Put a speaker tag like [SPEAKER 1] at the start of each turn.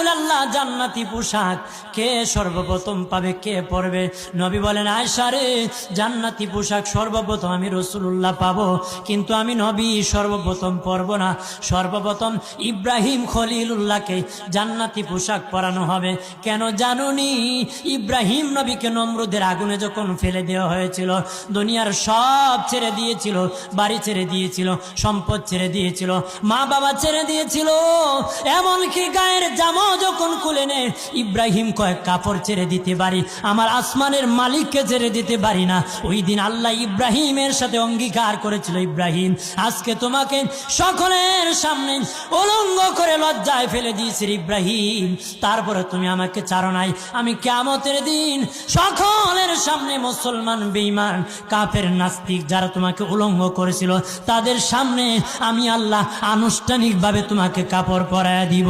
[SPEAKER 1] রাসূলুল্লাহ, জান্নাতি পোশাক কে সর্বপ্রথম পাবে, কে পরবে? নবী বলেন, আয়েশা রে, জান্নাতি পোশাক সর্বপ্রথম আমি রাসূলুল্লাহ পাবো, কিন্তু আমি নবী সর্বপ্রথম পরব না। সর্বপ্রথম ইব্রাহিম খলিলুল্লাহকে জান্নাতি পোশাক পরানো হবে। কেন জানুনি? ইব্রাহিম নবীকে নমরুদের আগুনে যখন ফেলে দেওয়া হয়েছিল, দুনিয়ার সব ছেড়ে দিয়েছিল, বাড়ি ছেড়ে দিয়েছিল, সম্পদ ছেড়ে দিয়েছিল, মা বাবা ছেড়ে দিয়েছিল, এমনকি গায়ের জামা যখন খুলে নেয়, ইব্রাহিম কয়েক কাপড় ছেড়ে দিতে পারি, আমার আসমানের মালিককে ছেড়ে দিতে পারি না। ওই দিন আল্লাহ ইব্রাহিমের সাথে অঙ্গীকার করেছিল, ইব্রাহিম আজকে তোমাকে সকলের সামনে উলঙ্গ করে লজ্জায় ফেলে দিয়েছি ইব্রাহিম, তারপরে তুমি আমাকে ছাড়ো নাই। আমি কিয়ামতের দিন সকলের সামনে মুসলমান, বেঈমান, কাফের, নাস্তিক যারা তোমাকে উলঙ্গ করেছিল, তাদের সামনে আমি আল্লাহ আনুষ্ঠানিকভাবে তোমাকে কাপড় পরায়া দিব।